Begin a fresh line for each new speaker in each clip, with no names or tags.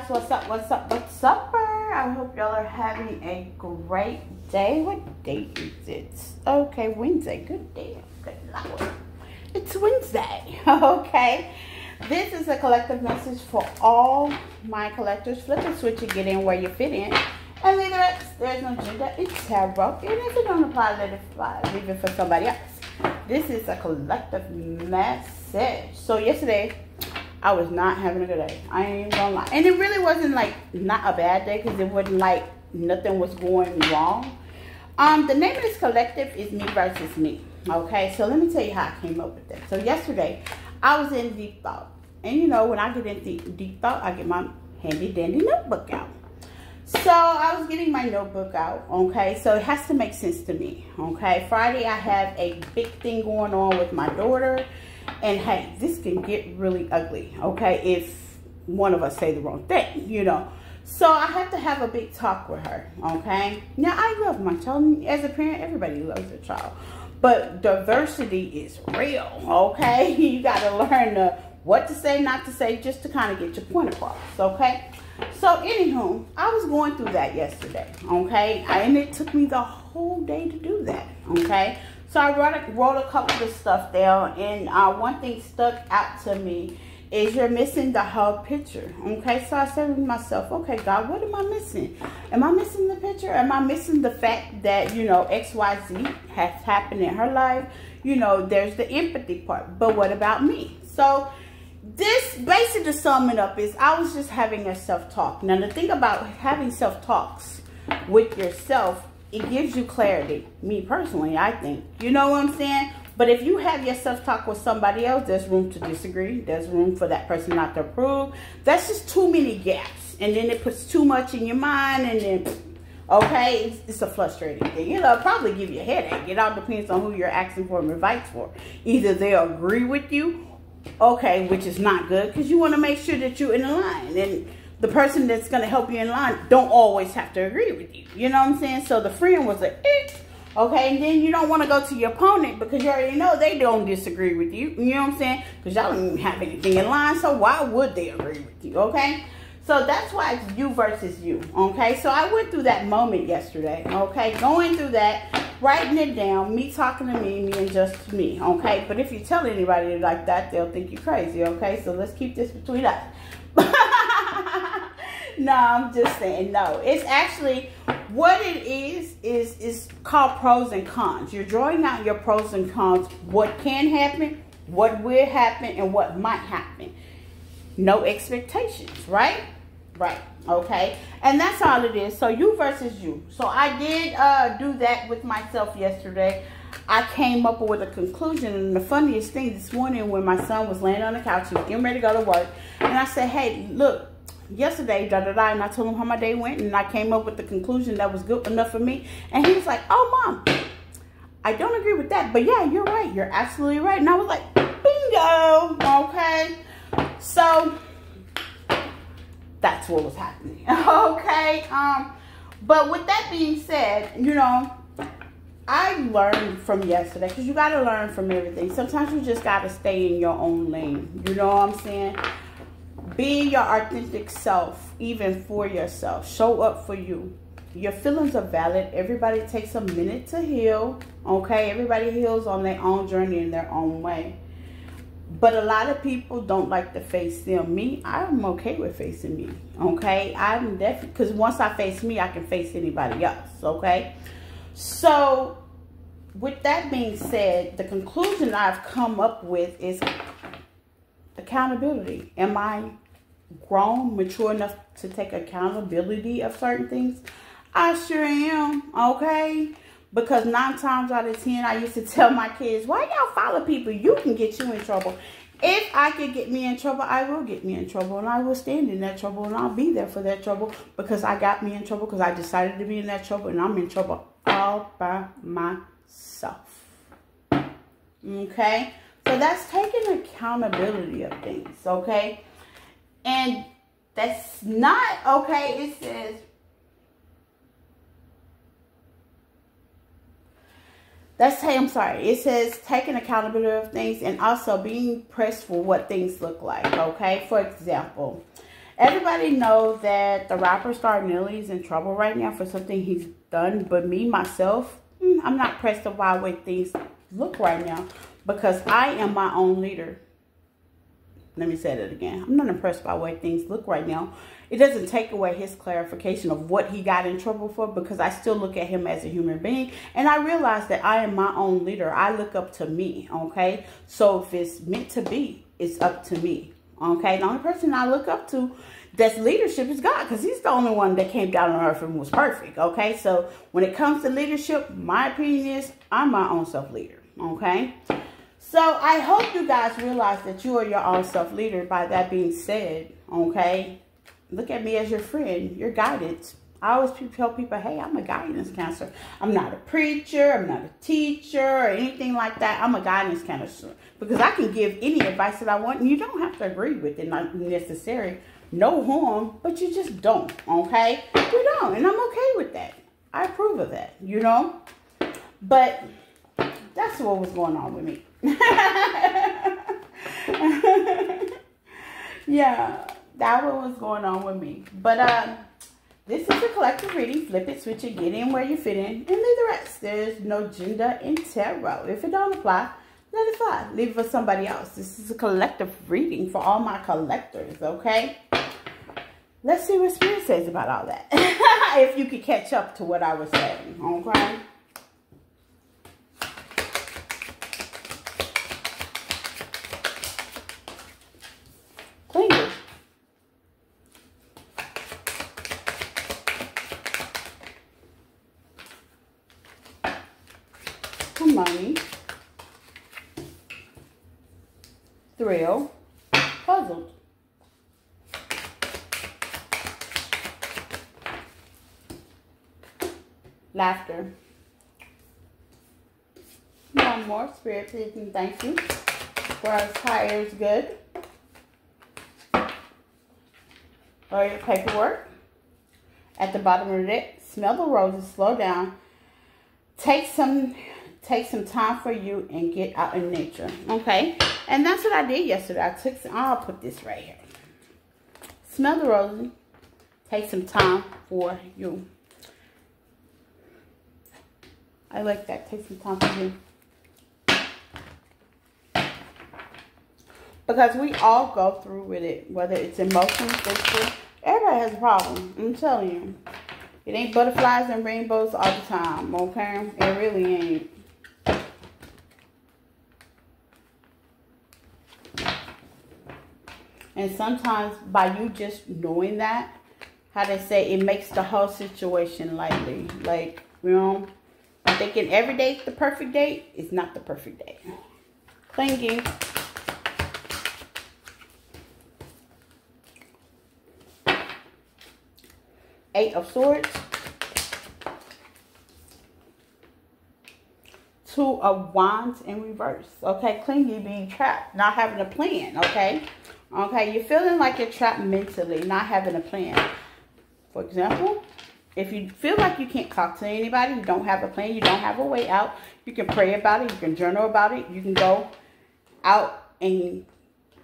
guys, what's up, what's up, what's up? I hope y'all are having a great day. What day is it? Okay, Wednesday. Good day. Good Lord. It's Wednesday. Okay. This is a collective message for all my collectors. Flip the switch and get in where you fit in. And leave the rest. There's no gender. It's tarot. And if it don't apply, let it fly. Leave it for somebody else. This is a collective message. So yesterday, I was not having a good day. I ain't gonna lie. And it really wasn't like not a bad day because it wasn't like nothing was going wrong. The name of this collective is Me Versus Me. Okay, so let me tell you how I came up with that. So yesterday, I was in deep thought. And you know, when I get in deep thought, I get my handy dandy notebook out. So I was getting my notebook out, okay? So it has to make sense to me, okay? Friday, I have a big thing going on with my daughter. And hey, this can get really ugly, okay, if one of us say the wrong thing, you know. So I have to have a big talk with her, okay? Now, I love my child. As a parent, everybody loves their child. But diversity is real, okay? You got to learn what to say, not to say, just to kind of get your point across, okay? So, anywho, I was going through that yesterday, okay? And it took me the whole day to do that, okay? So I wrote a couple of stuff down, and one thing stuck out to me is you're missing the whole picture, okay? So I said to myself, okay, God, what am I missing? Am I missing the picture? Am I missing the fact that, you know, XYZ has happened in her life? You know, there's the empathy part, but what about me? So this, basically to sum it up, is I was just having a self-talk. Now, the thing about having self-talks with yourself, it gives you clarity. Me personally, I think. You know what I'm saying? But if you have your self-talk with somebody else, there's room to disagree. There's room for that person not to approve. That's just too many gaps. And then it puts too much in your mind. And then, okay, it's a frustrating thing. It'll probably give you a headache. It all depends on who you're asking for advice for. Either they'll agree with you, okay, which is not good, because you want to make sure that you're in line. And the person that's going to help you in line don't always have to agree with you. You know what I'm saying? So the friend was like, okay, and then you don't want to go to your opponent because you already know they don't disagree with you. You know what I'm saying? Because y'all don't even have anything in line, so why would they agree with you, okay? So that's why it's you versus you, okay? So I went through that moment yesterday, okay? Going through that, writing it down, me talking to me and just me, okay? But if you tell anybody like that, they'll think you're crazy, okay? So let's keep this between us. No, I'm just saying, no. It's actually, what it is called pros and cons. You're drawing out your pros and cons, what can happen, what will happen, and what might happen. No expectations, right? Right, okay? And that's all it is. So you versus you. So I did do that with myself yesterday. I came up with a conclusion, and the funniest thing this morning when my son was laying on the couch, he was getting ready to go to work, and I said, hey, look, yesterday, and I told him how my day went, and I came up with the conclusion that was good enough for me, and he was like, oh, Mom, I don't agree with that, but yeah, you're right, you're absolutely right, and I was like, bingo, okay, so that's what was happening, okay, but with that being said, you know, I learned from yesterday, because you got to learn from everything. Sometimes you just got to stay in your own lane. You know what I'm saying? Be your authentic self, even for yourself. Show up for you. Your feelings are valid. Everybody takes a minute to heal. Okay? Everybody heals on their own journey in their own way. But a lot of people don't like to face them. Me, I'm okay with facing me. Okay? I'm definitely, because once I face me, I can face anybody else. Okay? So, with that being said, the conclusion I've come up with is accountability. Am I grown, mature enough to take accountability of certain things? I sure am, okay? Because 9 times out of 10, I used to tell my kids, why y'all follow people? You can get you in trouble. If I could get me in trouble, I will get me in trouble, and I will stand in that trouble, and I'll be there for that trouble because I got me in trouble, because I decided to be in that trouble, and I'm in trouble all by myself. Okay? So that's taking accountability of things, okay? And that's not, okay, it says, it says taking accountability of things and also being pressed for what things look like, okay? For example, Everybody knows that the rapper Star Nelly is in trouble right now for something he's done. But me, myself, I'm not pressed by the way things look right now because I am my own leader. Let me say that again. I'm not impressed by the way things look right now. It doesn't take away his clarification of what he got in trouble for because I still look at him as a human being. And I realize that I am my own leader. I look up to me, okay? So if it's meant to be, it's up to me, okay? The only person I look up to that's leadership is God because he's the only one that came down on earth and was perfect, okay? So when it comes to leadership, my opinion is I'm my own self-leader, okay? So I hope you guys realize that you are your own self-leader. By that being said, okay, look at me as your friend, your guidance. I always tell people, hey, I'm a guidance counselor. I'm not a preacher. I'm not a teacher or anything like that. I'm a guidance counselor because I can give any advice that I want, and you don't have to agree with it, not necessary. No harm, but you just don't, okay? You don't, and I'm okay with that. I approve of that, you know? But that's what was going on with me. Yeah, that one was going on with me. But this is a collective reading. Flip it, switch it, get in where you fit in, and leave the rest. There's no gender in tarot. If it don't apply, let it fly. Leave it for somebody else. This is a collective reading for all my collectors, okay? Let's see what Spirit says about all that. If you could catch up to what I was saying, okay? Clingers. Money. Thrill. Puzzled. Laughter. One more. Spirit, please and thank you. For our tires good. Or your paperwork. At the bottom of the deck, smell the roses, slow down. Take some time for you and get out in nature. Okay. And that's what I did yesterday. I'll put this right here. Smell the roses. Take some time for you. I like that. Take some time for you. Because we all go through with it. Whether it's emotional, physical. Everybody has a problem. I'm telling you. It ain't butterflies and rainbows all the time. Okay? It really ain't. And sometimes by you just knowing that, how they say, it makes the whole situation lightly. Like, you know, thinking every day is the perfect day is not the perfect day. Clinging. Eight of Swords. Two of Wands in reverse. Okay, clingy, being trapped, not having a plan. Okay. Okay, you're feeling like you're trapped mentally, not having a plan. For example, if you feel like you can't talk to anybody, you don't have a plan, you don't have a way out, you can pray about it, you can journal about it, you can go out and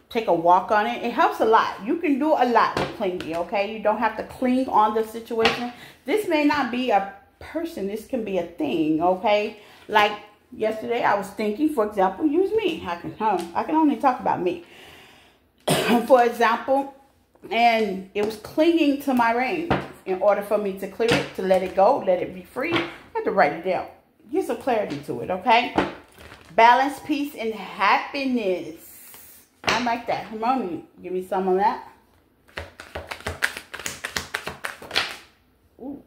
take a walk on it. It helps a lot. You can do a lot with clingy, okay? You don't have to cling on the situation. This may not be a person. This can be a thing, okay? Like yesterday, I was thinking, for example, use me. I can only talk about me. For example, and it was clinging to my ring. In order for me to clear it, to let it go, let it be free, I had to write it down. Get some clarity to it, okay? Balance, peace, and happiness. I like that. Harmony. Give me some of that. Ooh.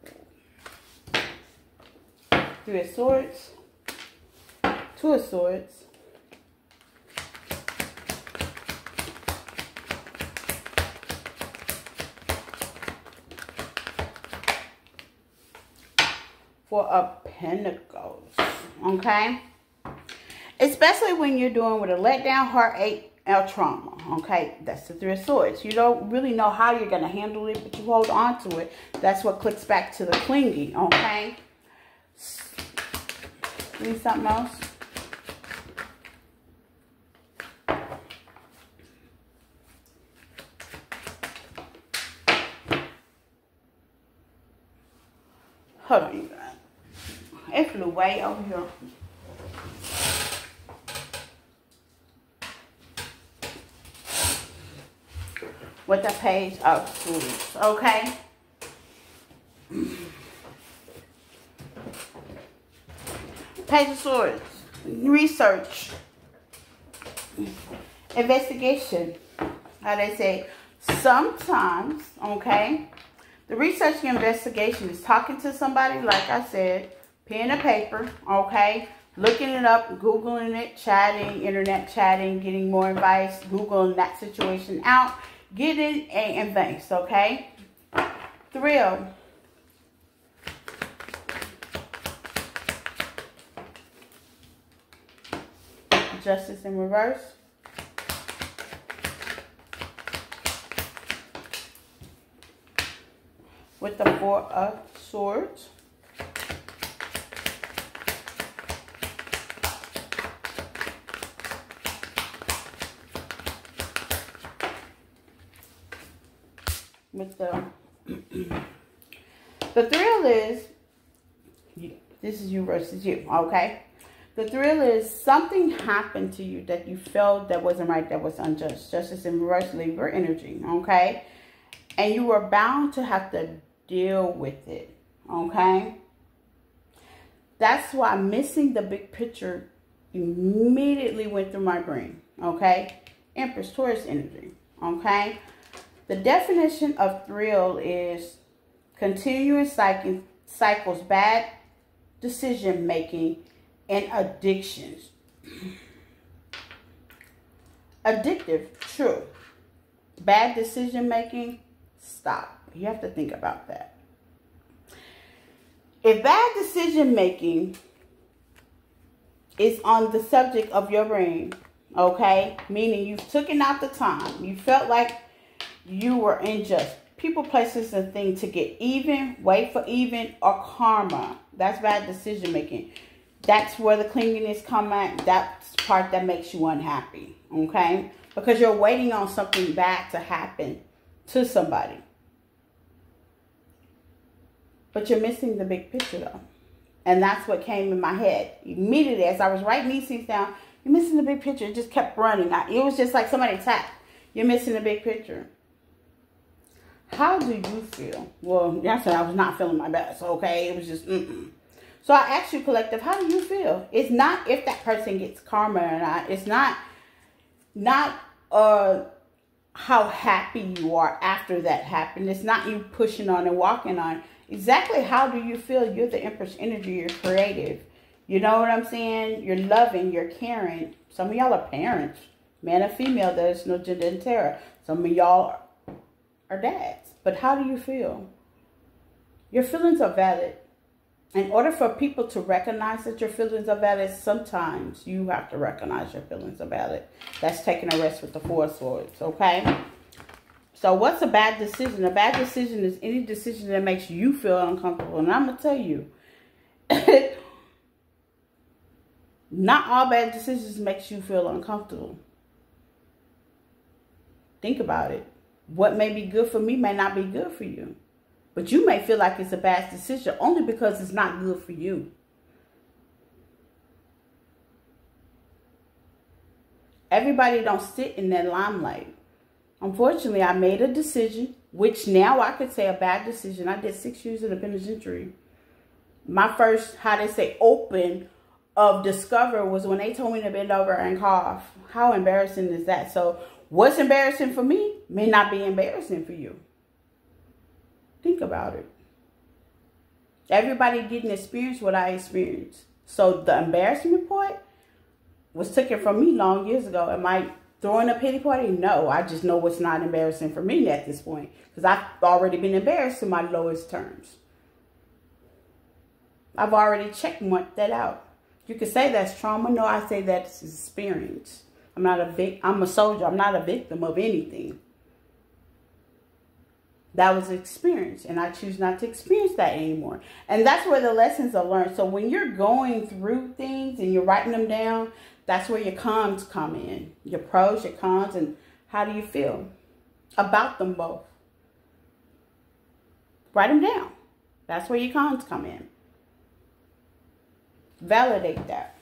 Three of Swords. Two of Swords. Four of Pentacles. Okay? Especially when you're doing with a letdown, heartache, or trauma. Okay? That's the Three of Swords. You don't really know how you're going to handle it, but you hold on to it. That's what clicks back to the clingy. Okay? Need something else? way over here. With the Page of Swords, okay? Page of Swords, research, investigation. How they say, sometimes, okay, the research and investigation is talking to somebody, like I said, pen and paper, okay, looking it up, Googling it, chatting, internet chatting, getting more advice, Googling that situation out, getting an advice, okay? Thrill. Justice in reverse. With the Four of Swords. With the thrill is, this is you versus you, okay? The thrill is something happened to you that you felt that wasn't right, that was unjust. Justice in reverse, Libra energy, okay? And you were bound to have to deal with it, okay? That's why missing the big picture immediately went through my brain, okay? Empress, Taurus energy, okay? The definition of thrill is continuous cycles, bad decision making, and addictions. Addictive, true. Bad decision making, stop. You have to think about that. If bad decision making is on the subject of your brain, okay, meaning you've taken out the time, you felt like you were unjust, people, places, and things to get even, wait for even, or karma. That's bad decision making. That's where the clinginess come at. That's the part that makes you unhappy, okay? Because you're waiting on something bad to happen to somebody. But you're missing the big picture, though. And that's what came in my head. Immediately, as I was writing these things down, you're missing the big picture. It just kept running. It was just like somebody tapped. You're missing the big picture. How do you feel? Well, yesterday I was not feeling my best, okay? It was just, So I asked you, collective, how do you feel? It's not if that person gets karma or not. It's not how happy you are after that happened. It's not you pushing on and walking on. Exactly how do you feel? You're the Empress energy. You're creative. You know what I'm saying? You're loving. You're caring. Some of y'all are parents. Man or female, there's no gender in terror. Some of y'all are dads. But how do you feel? Your feelings are valid. In order for people to recognize that your feelings are valid, sometimes you have to recognize your feelings are valid. That's taking a rest with the Four of Swords, okay? So what's a bad decision? A bad decision is any decision that makes you feel uncomfortable. And I'm going to tell you, not all bad decisions makes you feel uncomfortable. Think about it. What may be good for me may not be good for you. But you may feel like it's a bad decision only because it's not good for you. Everybody don't sit in that limelight. Unfortunately, I made a decision, which now I could say a bad decision. I did 6 years in the penitentiary. My first, how they say, open of discover was when they told me to bend over and cough. How embarrassing is that? So what's embarrassing for me may not be embarrassing for you. Think about it. Everybody didn't experience what I experienced. So the embarrassment part was taken from me long years ago. Am I throwing a pity party? No, I just know what's not embarrassing for me at this point. Because I've already been embarrassed to my lowest terms. I've already checkmarked that out. You could say that's trauma. No, I say that's experience. I'm a soldier. I'm not a victim of anything. That was experience, and I choose not to experience that anymore. And that's where the lessons are learned. So when you're going through things and you're writing them down, that's where your cons come in. Your pros, your cons, and how do you feel about them both? Write them down. That's where your cons come in. Validate that.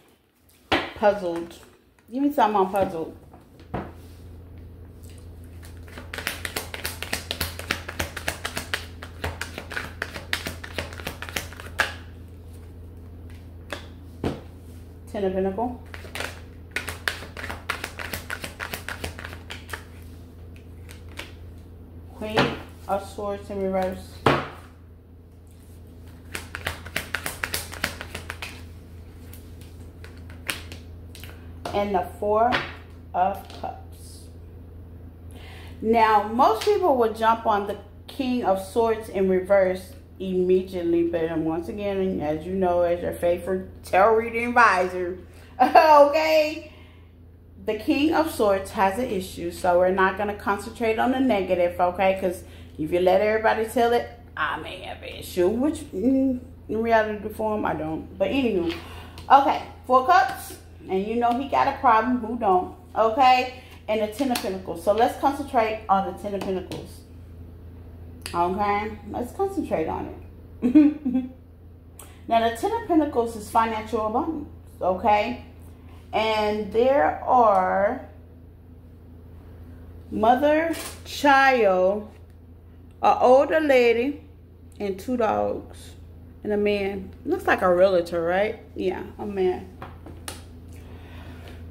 Puzzled. Give me something on puzzled. Ten of Pentacles. Queen of Swords in reverse. And the Four of Cups. Now, most people would jump on the King of Swords in reverse immediately, but once again, as you know, as your favorite tarot reading advisor, okay, the King of Swords has an issue, so we're not going to concentrate on the negative, okay, because if you let everybody tell it, I may have an issue, which in reality form, I don't, but anywho, okay, Four Cups. And you know he got a problem. Who don't? Okay? And the Ten of Pentacles. So let's concentrate on the Ten of Pentacles. Okay? Let's concentrate on it. Now, the Ten of Pentacles is financial abundance. Okay? And there are mother, child, an older lady, and 2 dogs. And a man. Looks like a realtor, right? Yeah, a man.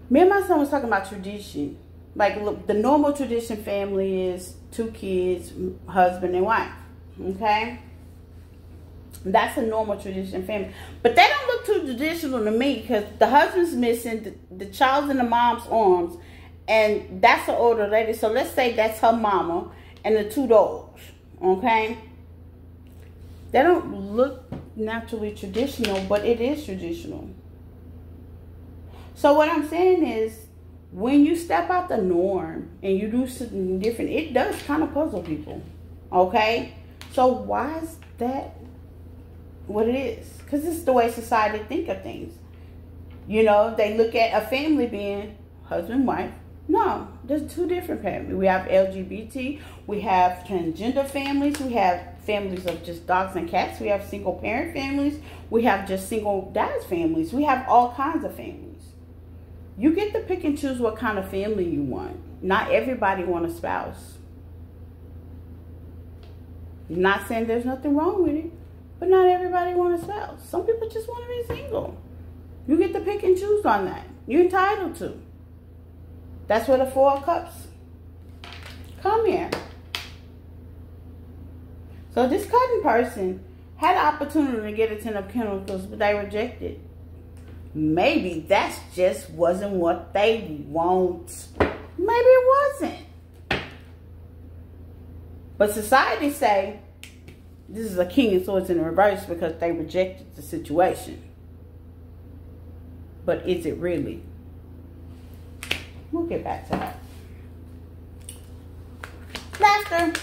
Me and my son was talking about tradition. Like, look, the normal tradition family is 2 kids, husband and wife. Okay? That's a normal tradition family. But they don't look too traditional to me because the husband's missing, the child's in the mom's arms, and that's the older lady. So let's say that's her mama and the 2 dogs. Okay? They don't look naturally traditional, but it is traditional. So what I'm saying is, when you step out the norm and you do something different, it does kind of puzzle people. Okay? So why is that what it is? Because it's the way society think of things. You know, they look at a family being husband, wife. No, there's 2 different families. We have LGBT, we have transgender families, we have families of just dogs and cats, we have single parent families, we have just single dads families, we have all kinds of families. You get to pick and choose what kind of family you want. Not everybody wants a spouse. I'm not saying there's nothing wrong with it, but not everybody wants a spouse. Some people just want to be single. You get to pick and choose on that. You're entitled to. That's where the 4 of Cups come here. So this cutting person had an opportunity to get a 10 of Pentacles, but they rejected. Maybe that's just wasn't what they want. Maybe it wasn't. But society say this is a King of Swords in reverse because they rejected the situation. But is it really? We'll get back to that. Laughter.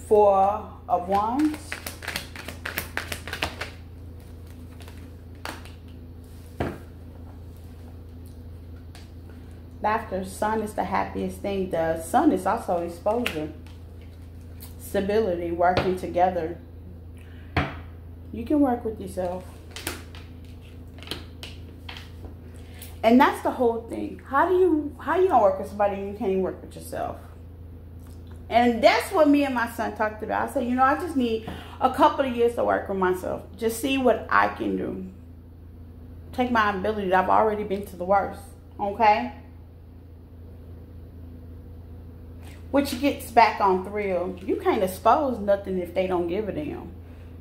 Four of Wands. Laughter. Sun is the happiest thing. The sun is also exposure. Stability. Working together. You can work with yourself. And that's the whole thing. How you gonna work with somebody and you can't even work with yourself? And that's what me and my son talked about. I said, you know, I just need a couple of years to work with myself. Just see what I can do. Take my ability. I've already been to the worst. Okay? Which gets back on thrill. You can't expose nothing if they don't give a damn. You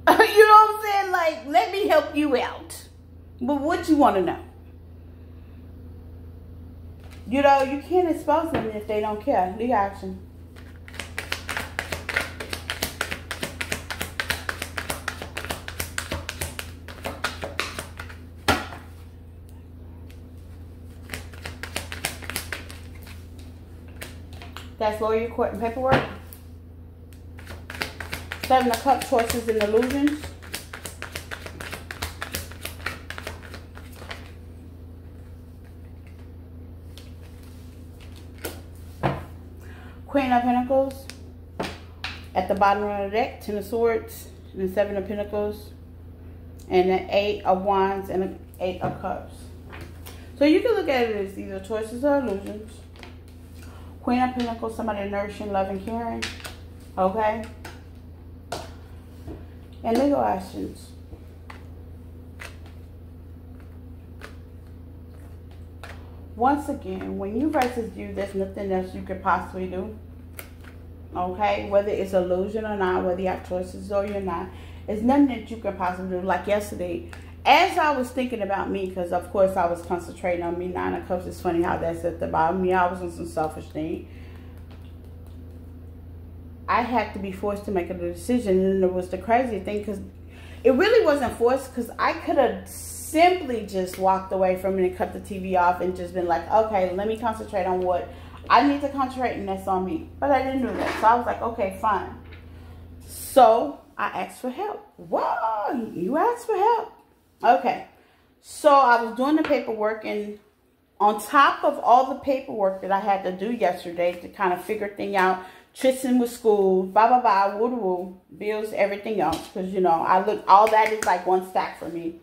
know what I'm saying? Like, let me help you out. But what you want to know? You know, you can't expose them if they don't care. Legal action. That's lawyer, court, and paperwork. 7 of Cups, choices and illusions. Queen of Pentacles. At the bottom of the deck, Ten of Swords, and the Seven of Pentacles, and the Eight of Wands, and the Eight of Cups. So you can look at it as either choices or illusions. Queen of Pentacles, somebody nourishing, loving, caring. Okay? And legal actions. Once again, when you versus you, there's nothing else you could possibly do. Okay, whether it's illusion or not, whether you have choices or you're not, it's nothing that you can possibly do. Like yesterday, as I was thinking about me, because of course I was concentrating on me. Nine of Cups, it's funny how that's at the bottom. Me, I was on some selfish thing. I had to be forced to make a decision, and it was the crazy thing, because it really wasn't forced, because I could have simply just walked away from it and cut the TV off and just been like, okay, let me concentrate on what I need to concentrate, and that's on me. But I didn't do that. So I was like, okay, fine. So I asked for help. Whoa, you asked for help. Okay. So I was doing the paperwork, and on top of all the paperwork that I had to do yesterday to kind of figure things out, Tristan with school, blah, blah, blah, woo, woo, bills, everything else. Because, you know, all that is like one stack for me.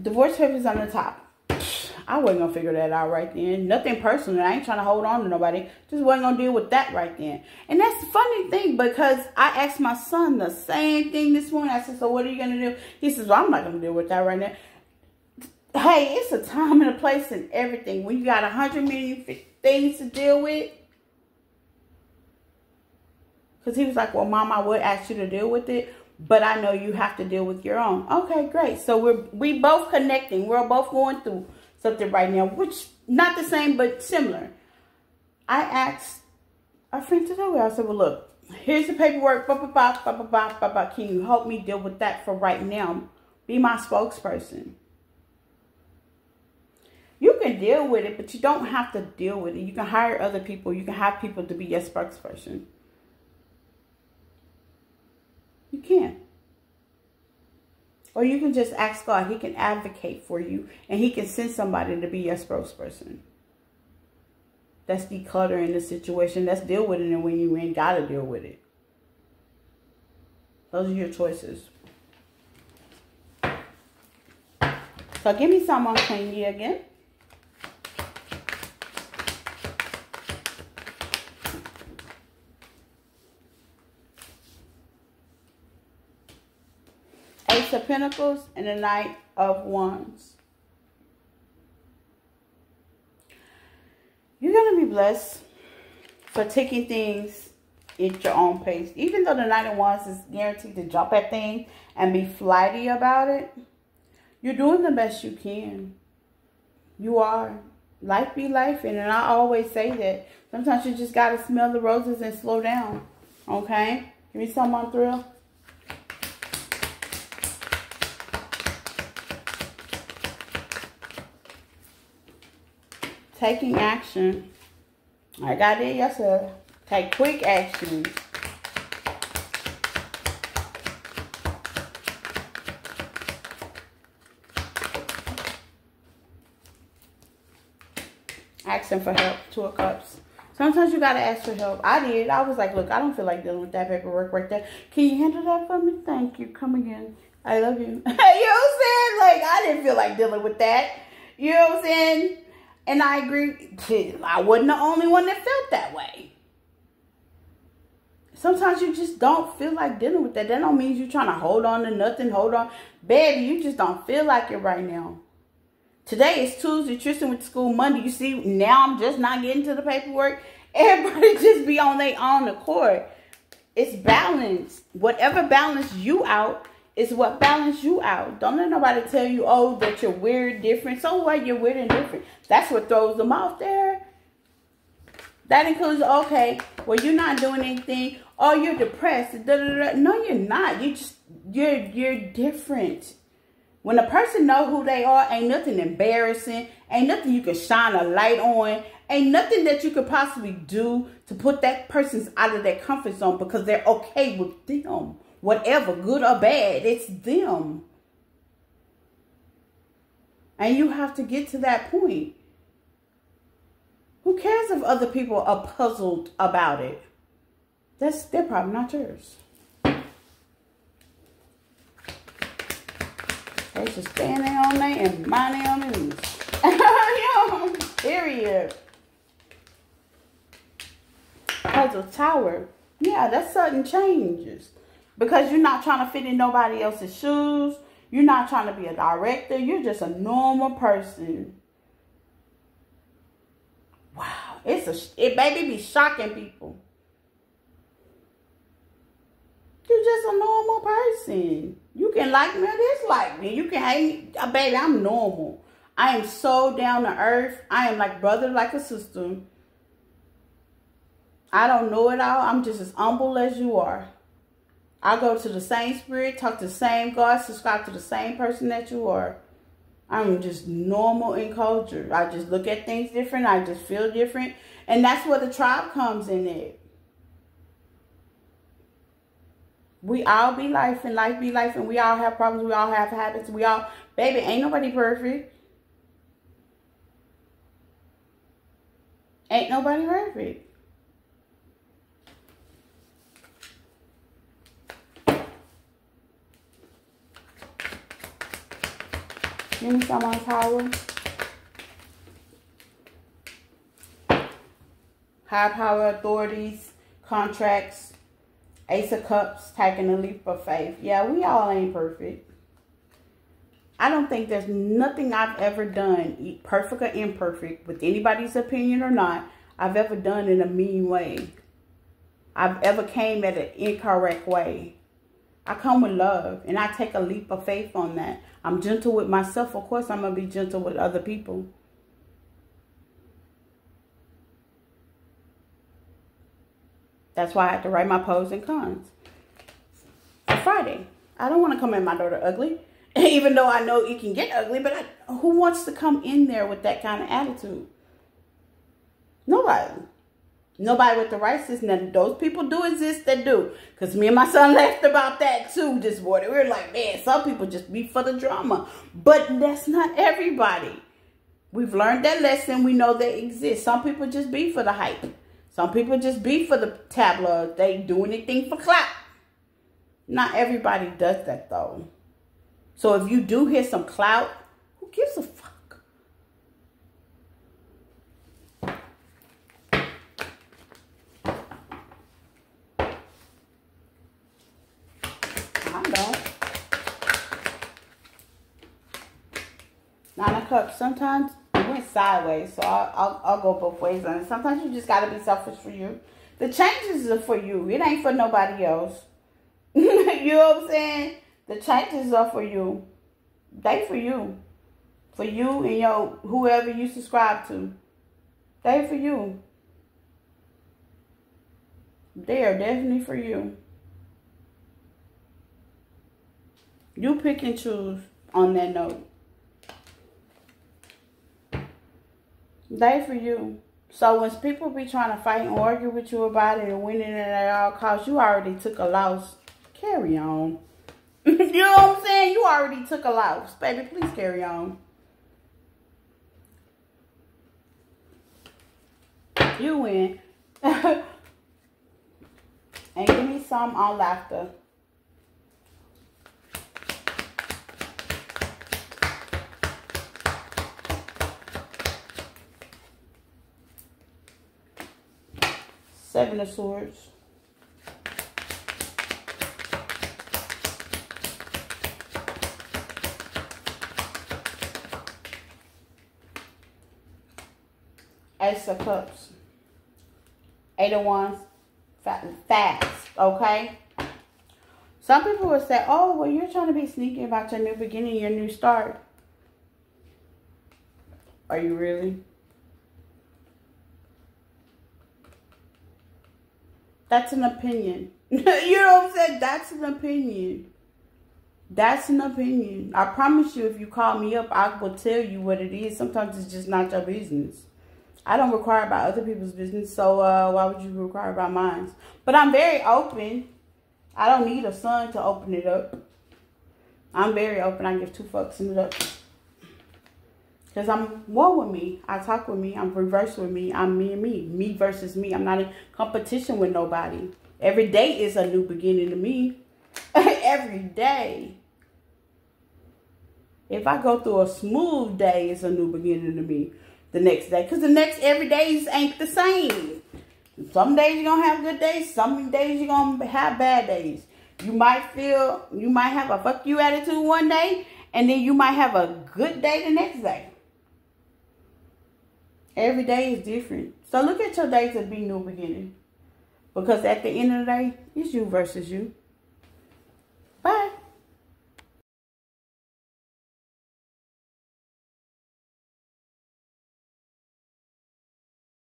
Divorce papers on the top. I wasn't going to figure that out right then. Nothing personal. I ain't trying to hold on to nobody. Just wasn't going to deal with that right then. And that's the funny thing, because I asked my son the same thing this morning. I said, so what are you going to do? He says, well, I'm not going to deal with that right now. Hey, it's a time and a place and everything. When you got 100 million things to deal with. Because he was like, well, Mom, I would ask you to deal with it, but I know you have to deal with your own. Okay, great. So we both connecting. We're both going through something right now, which not the same, but similar. I asked a friend today, I said, well, look, here's the paperwork. Can you help me deal with that for right now? Be my spokesperson. You can deal with it, but you don't have to deal with it. You can hire other people. You can have people to be your spokesperson. You can. Or you can just ask God. He can advocate for you. And he can send somebody to be your spokesperson. That's decluttering the situation. That's deal with it, and when you ain't got to deal with it. Those are your choices. So give me some on Queen Yi again. Ace of Pentacles and the Knight of Wands. You're going to be blessed for taking things at your own pace. Even though the Knight of Wands is guaranteed to jump at things and be flighty about it, you're doing the best you can. You are. Life be life. And I always say that. Sometimes you just got to smell the roses and slow down. Okay? Give me some on Thrill. Taking action. I got it yesterday. Take quick action. Asking for help. Two of Cups. Sometimes you gotta ask for help. I did. I was like, look, I don't feel like dealing with that paperwork right there. Can you handle that for me? Thank you. Come again. I love you. You know what I'm saying? Like, I didn't feel like dealing with that. You know what I'm saying? And I agree. I wasn't the only one that felt that way. Sometimes you just don't feel like dealing with that. That don't mean you're trying to hold on to nothing. Hold on. Baby, you just don't feel like it right now. Today is Tuesday. Tristan went to school Monday. You see, now I'm just not getting to the paperwork. Everybody just be on their own accord. It's balance. Whatever balance you out is what balance you out. Don't let nobody tell you, oh, that you're weird, different. So what? You're weird and different. That's what throws them off there. That includes, okay, well, you're not doing anything. Oh, you're depressed. Da, da, da. No, you're not. You're different. When a person know who they are, ain't nothing embarrassing. Ain't nothing you can shine a light on. Ain't nothing that you could possibly do to put that person out of their comfort zone because they're okay with them. Whatever, good or bad, it's them. And you have to get to that point. Who cares if other people are puzzled about it? That's their problem, not yours. They just stand there all night and mind their own business. Period. Puzzle Tower. Yeah, that's sudden changes. Because you're not trying to fit in nobody else's shoes. You're not trying to be a director. You're just a normal person. Wow. It maybe be shocking people. You're just a normal person. You can like me or dislike me. You can hate me. Baby, I'm normal. I am so down to earth. I am like brother, like a sister. I don't know it all. I'm just as humble as you are. I go to the same spirit, talk to the same God, subscribe to the same person that you are. I'm just normal in culture. I just look at things different. I just feel different. And that's where the tribe comes in it. We all be life and life be life. And we all have problems. We all have habits. Baby, ain't nobody perfect. Ain't nobody perfect. Give me some on Tower. High power authorities, contracts, Ace of Cups, taking a leap of faith. Yeah, we all ain't perfect. I don't think there's nothing I've ever done, perfect or imperfect, with anybody's opinion or not, I've ever done in a mean way. I've ever came at an incorrect way. I come with love, and I take a leap of faith on that. I'm gentle with myself. Of course, I'm going to be gentle with other people. That's why I have to write my pros and cons. For Friday, I don't want to come at my daughter ugly. Even though I know it can get ugly, but who wants to come in there with that kind of attitude? Nobody. Nobody with the right system. Those people do exist that do. Because me and my son laughed about that too this morning. We were like, man, some people just be for the drama. But that's not everybody. We've learned that lesson. We know they exist. Some people just be for the hype. Some people just be for the tabloids. They do anything for clout. Not everybody does that though. So if you do hear some clout, who gives a fuck? I don't. Nine of Cups. Sometimes it went sideways, so I'll go both ways on it. Sometimes you just gotta be selfish for you. The changes are for you. It ain't for nobody else. You know what I'm saying? The changes are for you. They for you. For you and your whoever you subscribe to. They for you. They are definitely for you. You pick and choose on that note. They for you. So when people be trying to fight and argue with you about it and winning it at all costs, you already took a loss. Carry on. You know what I'm saying? You already took a loss. Baby, please carry on. You win. And give me some on laughter. Seven of Swords. Ace of Cups. Eight of Wands. Fast. Okay? Some people will say, oh, well, you're trying to be sneaky about your new beginning, your new start. Are you really? That's an opinion. You know what I'm saying? That's an opinion. That's an opinion. I promise you, if you call me up, I will tell you what it is. Sometimes it's just not your business. I don't require about other people's business, so why would you require about mine? But I'm very open. I don't need a son to open it up. I'm very open. I give two fucks in it up. Because Because I'm one with me. I talk with me. I'm reverse with me. I'm me and me. Me versus me. I'm not in competition with nobody. Every day is a new beginning to me. Every day. If I go through a smooth day, it's a new beginning to me. The next day. Because the next every days ain't the same. Some days you're going to have good days. Some days you're going to have bad days. You might have a fuck you attitude one day. And then you might have a good day the next day. Every day is different. So look at your days as be new beginning. Because at the end of the day, it's you versus you.